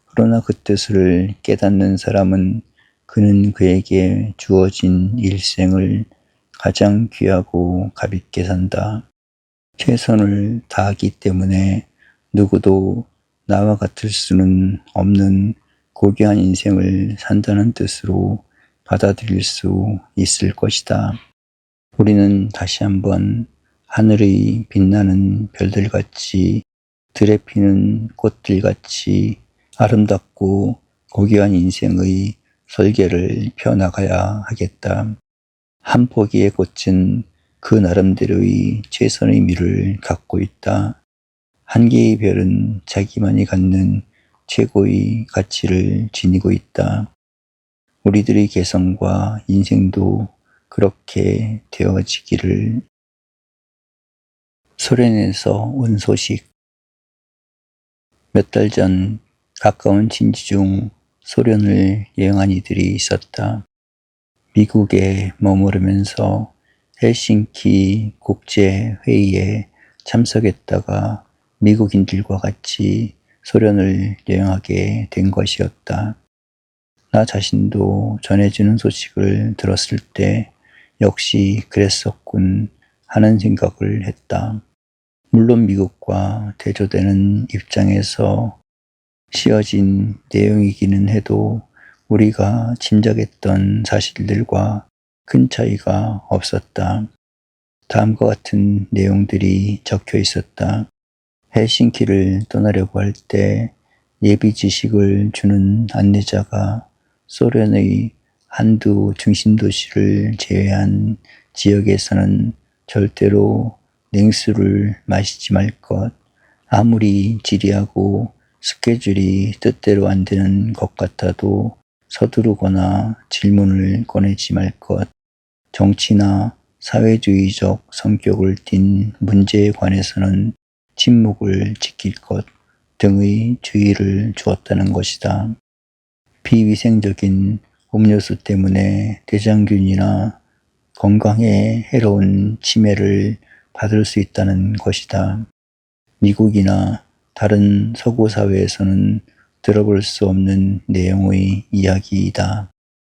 그러나 그 뜻을 깨닫는 사람은 그는 그에게 주어진 일생을 가장 귀하고 값있게 산다. 최선을 다하기 때문에 누구도 나와 같을 수는 없는 고귀한 인생을 산다는 뜻으로 받아들일 수 있을 것이다. 우리는 다시 한번 하늘의 빛나는 별들같이 들에 피는 꽃들같이 아름답고 고귀한 인생의 설계를 펴나가야 하겠다. 한 포기의 꽃은 그 나름대로의 최선의 미를 갖고 있다. 한 개의 별은 자기만이 갖는 최고의 가치를 지니고 있다. 우리들의 개성과 인생도 그렇게 되어지기를. 소련에서 온 소식. 몇 달 전 가까운 친지 중 소련을 여행한 이들이 있었다. 미국에 머무르면서 헬싱키 국제회의에 참석했다가 미국인들과 같이 소련을 여행하게 된 것이었다. 나 자신도 전해지는 소식을 들었을 때 역시 그랬었군 하는 생각을 했다. 물론 미국과 대조되는 입장에서 씌어진 내용이기는 해도 우리가 짐작했던 사실들과 큰 차이가 없었다. 다음과 같은 내용들이 적혀 있었다. 헬싱키를 떠나려고 할 때 예비 지식을 주는 안내자가 소련의 한두 중심 도시를 제외한 지역에서는 절대로 냉수를 마시지 말 것, 아무리 지리하고 스케줄이 뜻대로 안 되는 것 같아도 서두르거나 질문을 꺼내지 말 것, 정치나 사회주의적 성격을 띤 문제에 관해서는 침묵을 지킬 것 등의 주의를 주었다는 것이다. 비위생적인 음료수 때문에 대장균이나 건강에 해로운 치매를 받을 수 있다는 것이다. 미국이나 다른 서구 사회에서는 들어볼 수 없는 내용의 이야기이다.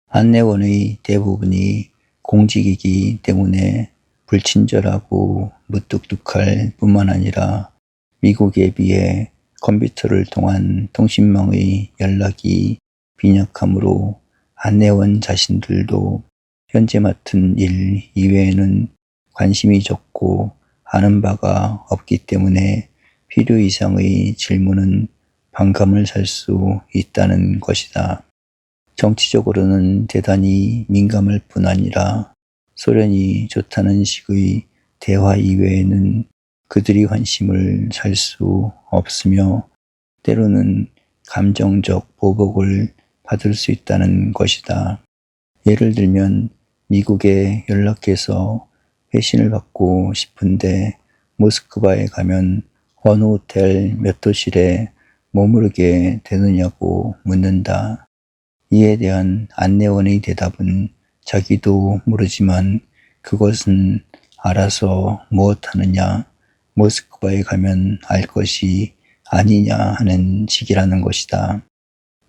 안내원의 대부분이 공직이기 때문에 불친절하고 무뚝뚝할 뿐만 아니라 미국에 비해 컴퓨터를 통한 통신망의 연락이 빈약하므로 안내원 자신들도 현재 맡은 일 이외에는 관심이 적고 아는 바가 없기 때문에 필요 이상의 질문은 반감을 살 수 있다는 것이다. 정치적으로는 대단히 민감할 뿐 아니라 소련이 좋다는 식의 대화 이외에는 그들이 관심을 살 수 없으며 때로는 감정적 보복을 받을 수 있다는 것이다. 예를 들면 미국에 연락해서 회신을 받고 싶은데 모스크바에 가면 어느 호텔 몇 호실에 머무르게 되느냐고 묻는다. 이에 대한 안내원의 대답은 자기도 모르지만 그것은 알아서 무엇하느냐, 모스크바에 가면 알 것이 아니냐 하는 식이라는 것이다.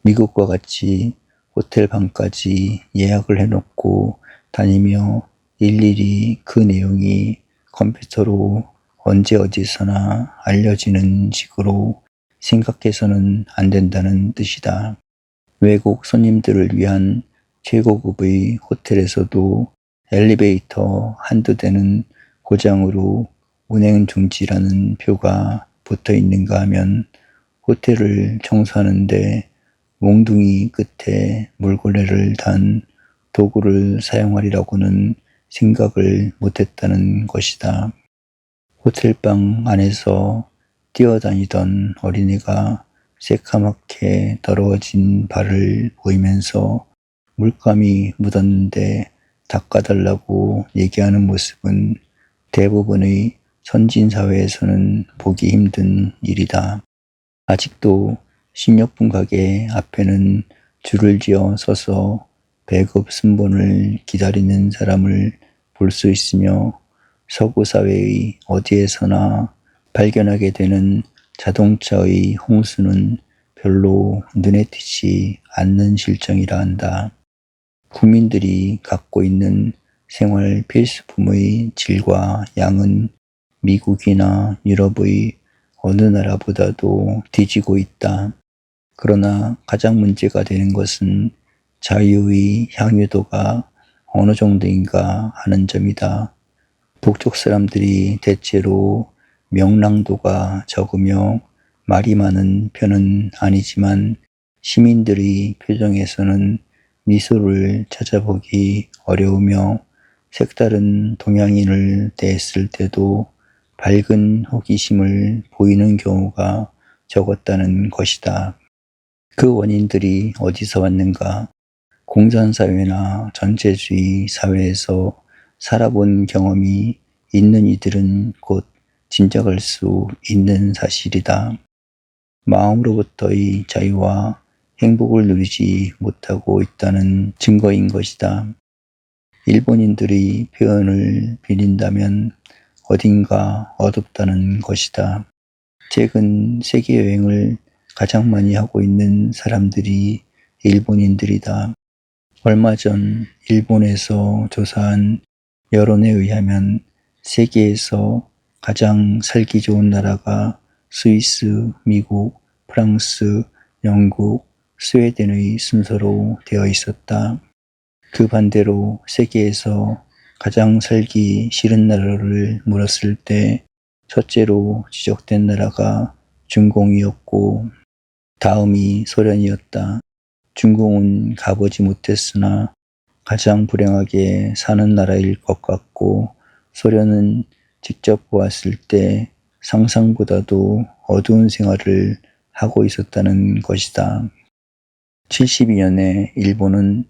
미국과 같이 호텔 방까지 예약을 해놓고 다니며 일일이 그 내용이 컴퓨터로 언제 어디서나 알려지는 식으로 생각해서는 안 된다는 뜻이다. 외국 손님들을 위한 최고급의 호텔에서도 엘리베이터 한두 대는 고장으로 운행 중지라는 표가 붙어 있는가 하면 호텔을 청소하는데 몽둥이 끝에 물걸레를 단 도구를 사용하리라고는 생각을 못했다는 것이다. 호텔방 안에서 뛰어다니던 어린이가 새카맣게 더러워진 발을 보이면서 물감이 묻었는데 닦아달라고 얘기하는 모습은 대부분의 선진사회에서는 보기 힘든 일이다. 아직도 식료품 가게 앞에는 줄을 지어 서서 배급 순번을 기다리는 사람을 볼 수 있으며 서구 사회의 어디에서나 발견하게 되는 자동차의 홍수는 별로 눈에 띄지 않는 실정이라 한다. 국민들이 갖고 있는 생활 필수품의 질과 양은 미국이나 유럽의 어느 나라보다도 뒤지고 있다. 그러나 가장 문제가 되는 것은 자유의 향유도가 어느 정도인가 하는 점이다. 북쪽 사람들이 대체로 명랑도가 적으며 말이 많은 편은 아니지만 시민들의 표정에서는 미소를 찾아보기 어려우며 색다른 동양인을 대했을 때도 밝은 호기심을 보이는 경우가 적었다는 것이다. 그 원인들이 어디서 왔는가? 공산사회나 전체주의 사회에서 살아본 경험이 있는 이들은 곧 짐작할 수 있는 사실이다. 마음으로부터의 자유와 행복을 누리지 못하고 있다는 증거인 것이다. 일본인들의 표현을 빌린다면 어딘가 어둡다는 것이다. 최근 세계여행을 가장 많이 하고 있는 사람들이 일본인들이다. 얼마 전 일본에서 조사한 여론에 의하면 세계에서 가장 살기 좋은 나라가 스위스, 미국, 프랑스, 영국, 스웨덴의 순서로 되어 있었다. 그 반대로 세계에서 가장 살기 싫은 나라를 물었을 때 첫째로 지적된 나라가 중공이었고 다음이 소련이었다. 중공은 가보지 못했으나 가장 불행하게 사는 나라일 것 같고 소련은 직접 보았을 때 상상보다도 어두운 생활을 하고 있었다는 것이다. 72년에 일본은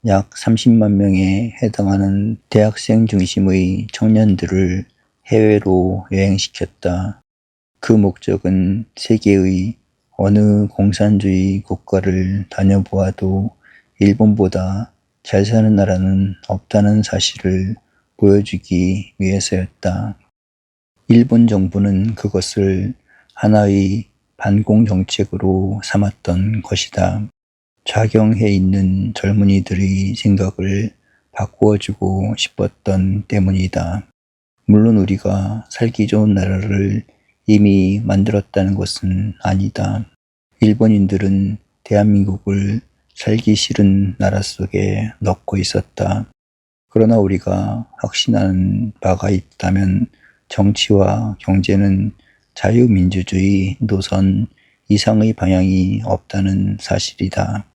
약 30만 명에 해당하는 대학생 중심의 청년들을 해외로 여행시켰다. 그 목적은 세계의 어느 공산주의 국가를 다녀보아도 일본보다 잘 사는 나라는 없다는 사실을 보여주기 위해서였다. 일본 정부는 그것을 하나의 반공 정책으로 삼았던 것이다. 좌경해 있는 젊은이들의 생각을 바꾸어주고 싶었던 때문이다. 물론 우리가 살기 좋은 나라를 이미 만들었다는 것은 아니다. 일본인들은 대한민국을 살기 싫은 나라 속에 넣고 있었다. 그러나 우리가 확신하는 바가 있다면 정치와 경제는 자유민주주의 노선 이상의 방향이 없다는 사실이다.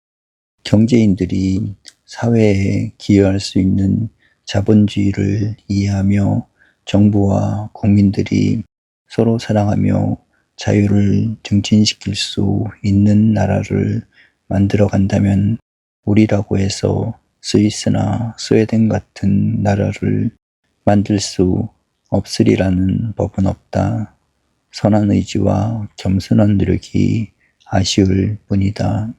경제인들이 사회에 기여할 수 있는 자본주의를 이해하며 정부와 국민들이 서로 사랑하며 자유를 증진시킬 수 있는 나라를 만들어 간다면 우리라고 해서 스위스나 스웨덴 같은 나라를 만들 수 없으리라는 법은 없다. 선한 의지와 겸손한 노력이 아쉬울 뿐이다.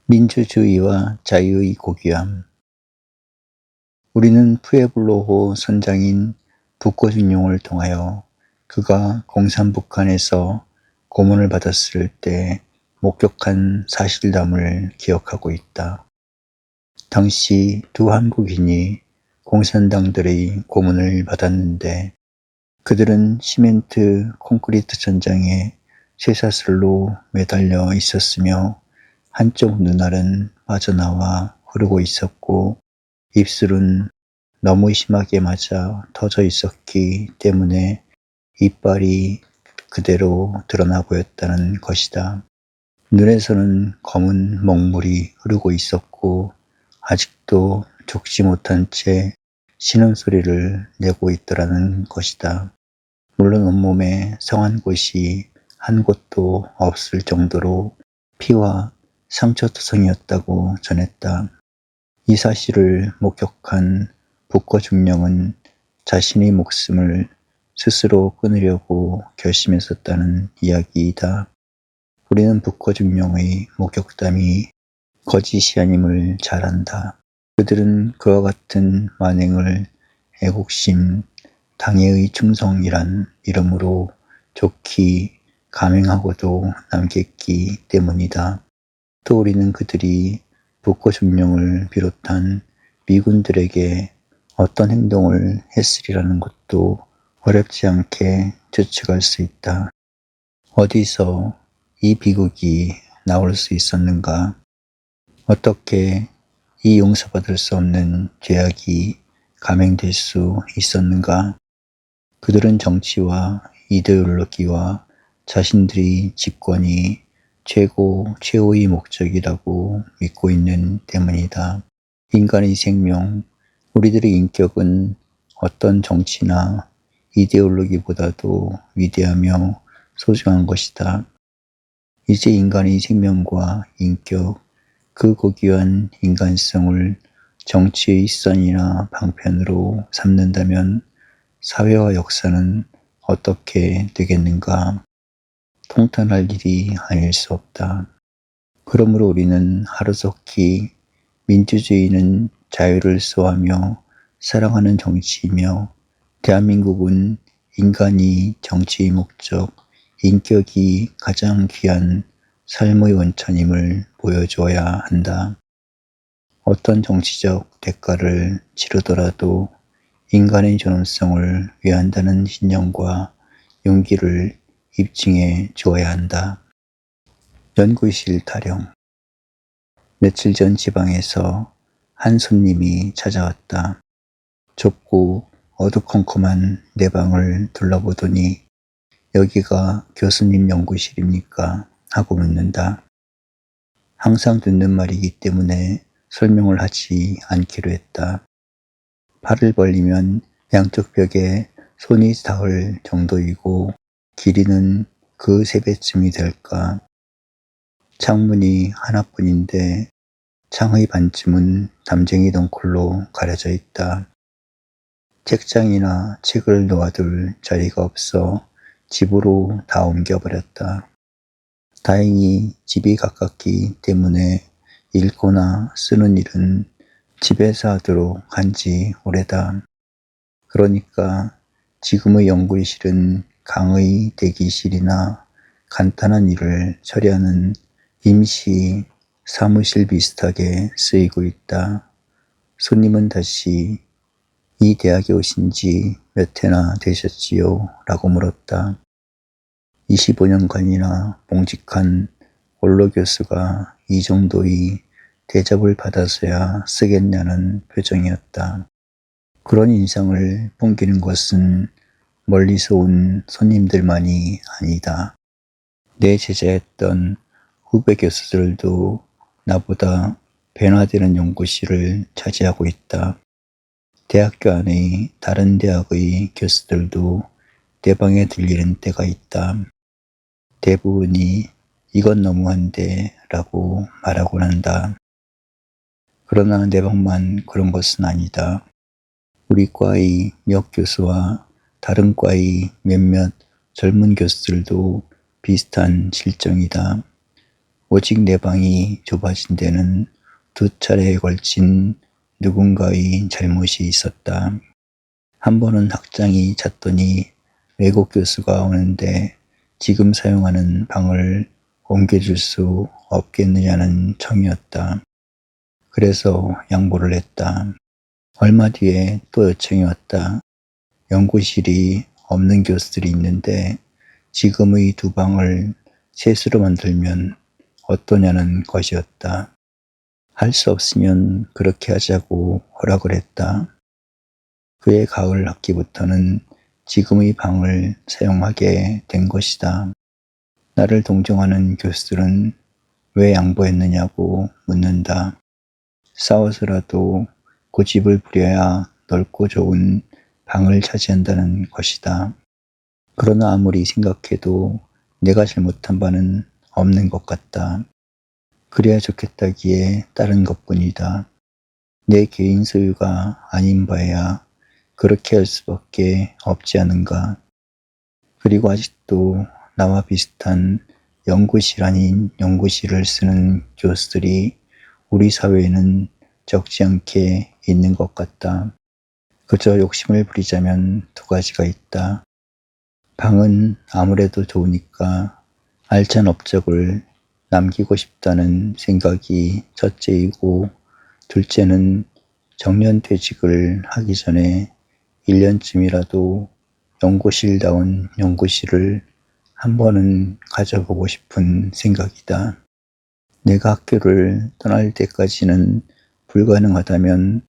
민주주의와 자유의 고귀함. 우리는 푸에블로호 선장인 북고준용을 통하여 그가 공산북한에서 고문을 받았을 때 목격한 사실담을 기억하고 있다. 당시 두 한국인이 공산당들의 고문을 받았는데 그들은 시멘트 콘크리트 천장에 쇠사슬로 매달려 있었으며 한쪽 눈알은 빠져나와 흐르고 있었고 입술은 너무 심하게 맞아 터져 있었기 때문에 이빨이 그대로 드러나 보였다는 것이다. 눈에서는 검은 먹물이 흐르고 있었고 아직도 죽지 못한 채 신음소리를 내고 있더라는 것이다. 물론 온몸에 상한 곳이 한 곳도 없을 정도로 피와 상처투성이었다고 전했다. 이 사실을 목격한 북거중령은 자신의 목숨을 스스로 끊으려고 결심했었다는 이야기이다. 우리는 북거중령의 목격담이 거짓이 아님을 잘 안다. 그들은 그와 같은 만행을 애국심, 당해의 충성이란 이름으로 좋게 감행하고도 남겼기 때문이다. 또 우리는 그들이 북거중령을 비롯한 미군들에게 어떤 행동을 했으리라는 것도 어렵지 않게 추측할 수 있다. 어디서 이 비극이 나올 수 있었는가? 어떻게 이 용서받을 수 없는 죄악이 감행될 수 있었는가? 그들은 정치와 이데올로기와 자신들의 집권이 최고의 목적이라고 믿고 있는 때문이다. 인간의 생명, 우리들의 인격은 어떤 정치나 이데올로기보다도 위대하며 소중한 것이다. 이제 인간의 생명과 인격, 그 고귀한 인간성을 정치의 선이나 방편으로 삼는다면 사회와 역사는 어떻게 되겠는가? 통탄할 일이 아닐 수 없다. 그러므로 우리는 하루속히 민주주의는 자유를 수호하며 사랑하는 정치이며 대한민국은 인간이 정치의 목적, 인격이 가장 귀한 삶의 원천임을 보여주어야 한다. 어떤 정치적 대가를 치르더라도 인간의 존엄성을 위한다는 신념과 용기를 입증해 주어야 한다. 연구실 타령. 며칠 전 지방에서 한 손님이 찾아왔다. 좁고 어두컴컴한 내 방을 둘러보더니 여기가 교수님 연구실입니까? 하고 묻는다. 항상 듣는 말이기 때문에 설명을 하지 않기로 했다. 팔을 벌리면 양쪽 벽에 손이 닿을 정도이고 길이는 그 3배쯤이 될까. 창문이 하나뿐인데 창의 반쯤은 담쟁이 덩쿨로 가려져 있다. 책장이나 책을 놓아둘 자리가 없어 집으로 다 옮겨버렸다. 다행히 집이 가깝기 때문에 읽거나 쓰는 일은 집에서 하도록 한 지 오래다. 그러니까 지금의 연구실은 강의 대기실이나 간단한 일을 처리하는 임시 사무실 비슷하게 쓰이고 있다. 손님은 다시 이 대학에 오신 지 몇 해나 되셨지요? 라고 물었다. 25년간이나 봉직한 원로 교수가 이 정도의 대접을 받아서야 쓰겠냐는 표정이었다. 그런 인상을 풍기는 것은 멀리서 온 손님들만이 아니다. 내 제자였던 후배 교수들도 나보다 변화되는 연구실을 차지하고 있다. 대학교 안의 다른 대학의 교수들도 내 방에 들리는 때가 있다. 대부분이 이건 너무한데 라고 말하곤 한다. 그러나 내 방만 그런 것은 아니다. 우리 과의 몇 교수와 다른 과의 몇몇 젊은 교수들도 비슷한 실정이다. 오직 내 방이 좁아진 데는 두 차례에 걸친 누군가의 잘못이 있었다. 한 번은 학장이 잦더니 외국 교수가 오는데 지금 사용하는 방을 옮겨줄 수 없겠느냐는 청이었다. 그래서 양보를 했다. 얼마 뒤에 또 요청이 왔다. 연구실이 없는 교수들이 있는데 지금의 두 방을 셋으로 만들면 어떠냐는 것이었다. 할 수 없으면 그렇게 하자고 허락을 했다. 그해 가을 학기부터는 지금의 방을 사용하게 된 것이다. 나를 동정하는 교수들은 왜 양보했느냐고 묻는다. 싸워서라도 고집을 부려야 넓고 좋은 방을 차지한다는 것이다. 그러나 아무리 생각해도 내가 잘못한 바는 없는 것 같다. 그래야 좋겠다기에 따른 것뿐이다. 내 개인 소유가 아닌 바에야 그렇게 할 수밖에 없지 않은가. 그리고 아직도 나와 비슷한 연구실 아닌 연구실을 쓰는 교수들이 우리 사회에는 적지 않게 있는 것 같다. 그저 욕심을 부리자면 두 가지가 있다. 방은 아무래도 좋으니까 알찬 업적을 남기고 싶다는 생각이 첫째이고, 둘째는 정년퇴직을 하기 전에 1년쯤이라도 연구실다운 연구실을 한 번은 가져보고 싶은 생각이다. 내가 학교를 떠날 때까지는 불가능하다면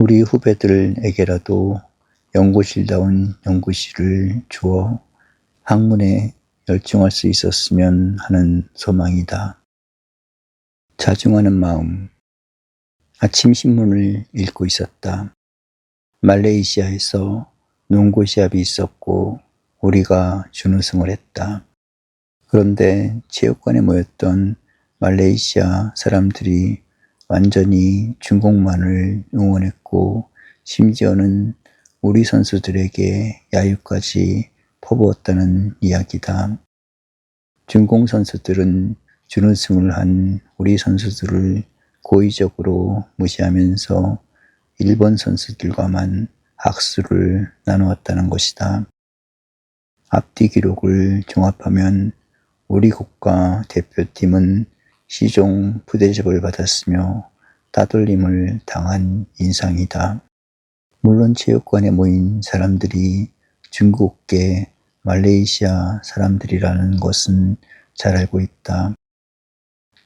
우리 후배들에게라도 연구실다운 연구실을 주어 학문에 열중할 수 있었으면 하는 소망이다. 자중하는 마음. 아침 신문을 읽고 있었다. 말레이시아에서 농구 시합이 있었고 우리가 준우승을 했다. 그런데 체육관에 모였던 말레이시아 사람들이 완전히 중국만을 응원했고 심지어는 우리 선수들에게 야유까지 퍼부었다는 이야기다. 중공 선수들은 준우승을 한 우리 선수들을 고의적으로 무시하면서 일본 선수들과만 악수를 나누었다는 것이다. 앞뒤 기록을 종합하면 우리 국가 대표팀은 시종 부대접을 받았으며 따돌림을 당한 인상이다. 물론 체육관에 모인 사람들이 중국계 말레이시아 사람들이라는 것은 잘 알고 있다.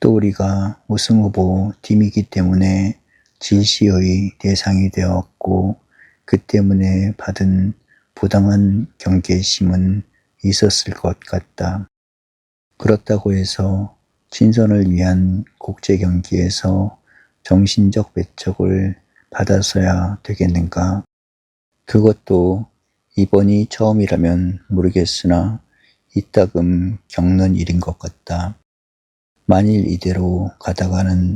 또 우리가 우승 후보 팀이기 때문에 질시의 대상이 되었고 그 때문에 받은 부당한 경계심은 있었을 것 같다. 그렇다고 해서 친선을 위한 국제 경기에서 정신적 배척을 받아서야 되겠는가? 그것도 이번이 처음이라면 모르겠으나 이따금 겪는 일인 것 같다. 만일 이대로 가다가는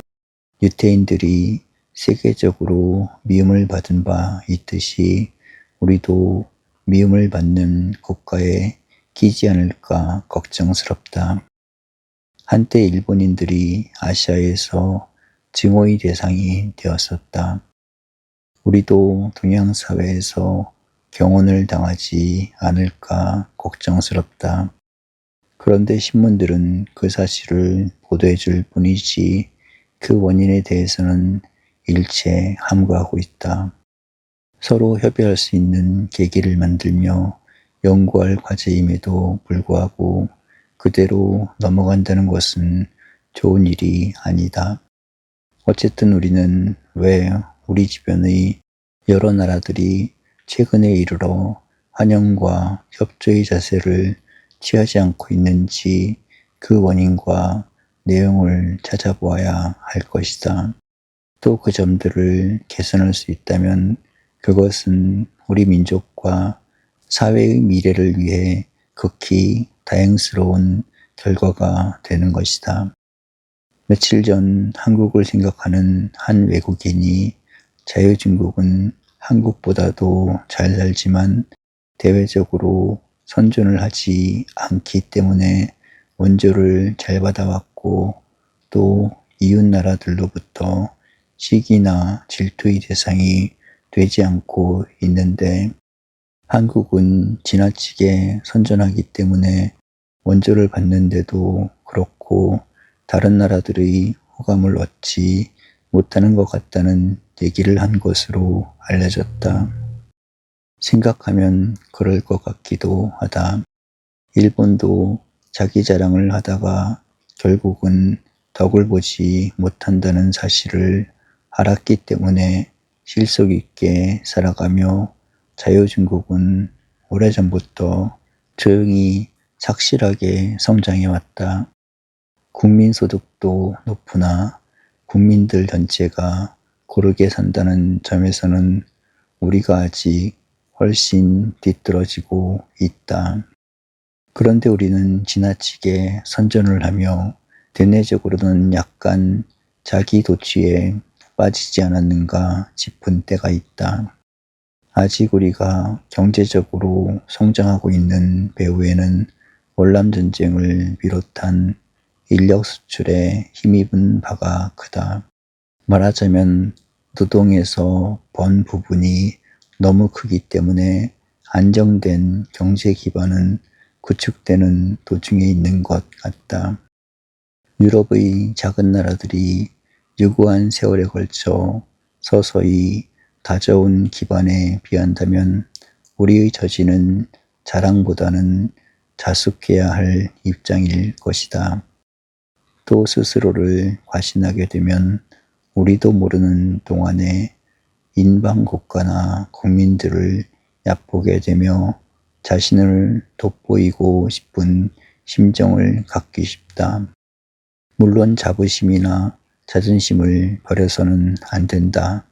유태인들이 세계적으로 미움을 받은 바 있듯이 우리도 미움을 받는 국가에 끼지 않을까 걱정스럽다. 한때 일본인들이 아시아에서 증오의 대상이 되었었다. 우리도 동양 사회에서 경혼을 당하지 않을까 걱정스럽다. 그런데 신문들은 그 사실을 보도해 줄 뿐이지 그 원인에 대해서는 일체 함구하고 있다. 서로 협의할 수 있는 계기를 만들며 연구할 과제임에도 불구하고 그대로 넘어간다는 것은 좋은 일이 아니다. 어쨌든 우리는 왜 우리 주변의 여러 나라들이 최근에 이르러 환영과 협조의 자세를 취하지 않고 있는지 그 원인과 내용을 찾아보아야 할 것이다. 또 그 점들을 개선할 수 있다면 그것은 우리 민족과 사회의 미래를 위해 극히 다행스러운 결과가 되는 것이다. 며칠 전 한국을 생각하는 한 외국인이 자유중국은 한국보다도 잘 살지만 대외적으로 선전을 하지 않기 때문에 원조를 잘 받아왔고 또 이웃 나라들로부터 시기나 질투의 대상이 되지 않고 있는데 한국은 지나치게 선전하기 때문에 원조를 받는데도 그렇고 다른 나라들의 호감을 얻지 못하는 것 같다는 얘기를 한 것으로 알려졌다. 생각하면 그럴 것 같기도 하다. 일본도 자기 자랑을 하다가 결국은 덕을 보지 못한다는 사실을 알았기 때문에 실속 있게 살아가며 자유중국은 오래전부터 조용히 착실하게 성장해왔다. 국민소득도 높으나 국민들 전체가 고르게 산다는 점에서는 우리가 아직 훨씬 뒤떨어지고 있다. 그런데 우리는 지나치게 선전을 하며 대내적으로는 약간 자기 도취에 빠지지 않았는가 싶은 때가 있다. 아직 우리가 경제적으로 성장하고 있는 배후에는 월남전쟁을 비롯한 인력 수출에 힘입은 바가 크다. 말하자면 노동에서 번 부분이 너무 크기 때문에 안정된 경제 기반은 구축되는 도중에 있는 것 같다. 유럽의 작은 나라들이 유구한 세월에 걸쳐 서서히 다져온 기반에 비한다면 우리의 처지는 자랑보다는 자숙해야 할 입장일 것이다. 또 스스로를 과신하게 되면 우리도 모르는 동안에 인방 국가나 국민들을 얕보게 되며 자신을 돋보이고 싶은 심정을 갖기 쉽다. 물론 자부심이나 자존심을 버려서는 안 된다.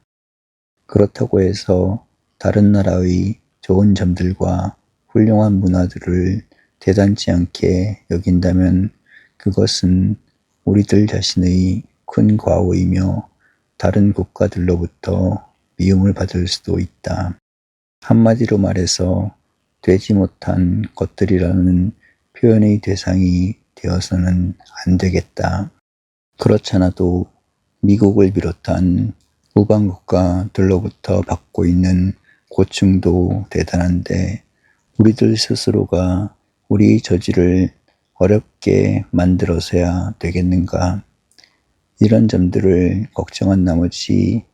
그렇다고 해서 다른 나라의 좋은 점들과 훌륭한 문화들을 대단치 않게 여긴다면 그것은 우리들 자신의 큰 과오이며 다른 국가들로부터 미움을 받을 수도 있다. 한마디로 말해서 되지 못한 것들이라는 표현의 대상이 되어서는 안 되겠다. 그렇잖아도 미국을 비롯한 우방 국가들로부터 받고 있는 고충도 대단한데 우리들 스스로가 우리의 저지를 어렵게 만들어서야 되겠는가. 이런 점들을 걱정한 나머지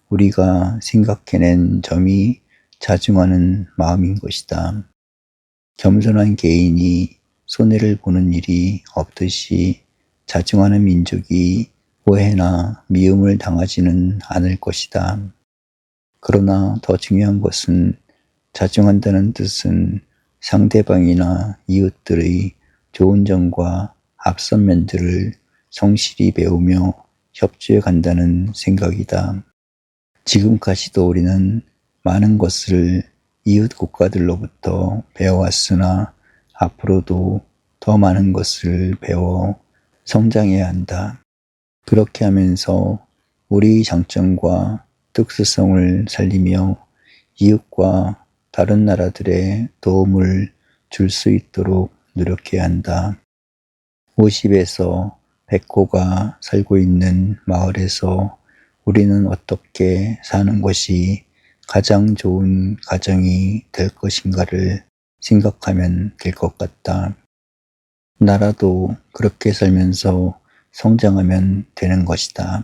우리가 생각해낸 점이 자중하는 마음인 것이다. 겸손한 개인이 손해를 보는 일이 없듯이 자중하는 민족이 오해나 미움을 당하지는 않을 것이다. 그러나 더 중요한 것은 자중한다는 뜻은 상대방이나 이웃들의 좋은 점과 앞선 면들을 성실히 배우며 협조해 간다는 생각이다. 지금까지도 우리는 많은 것을 이웃 국가들로부터 배워왔으나 앞으로도 더 많은 것을 배워 성장해야 한다. 그렇게 하면서 우리의 장점과 특수성을 살리며 이웃과 다른 나라들의 도움을 줄 수 있도록 노력해야 한다. 50에서 100호가 살고 있는 마을에서 우리는 어떻게 사는 것이 가장 좋은 가정이 될 것인가를 생각하면 될 것 같다. 나라도 그렇게 살면서 성장하면 되는 것이다.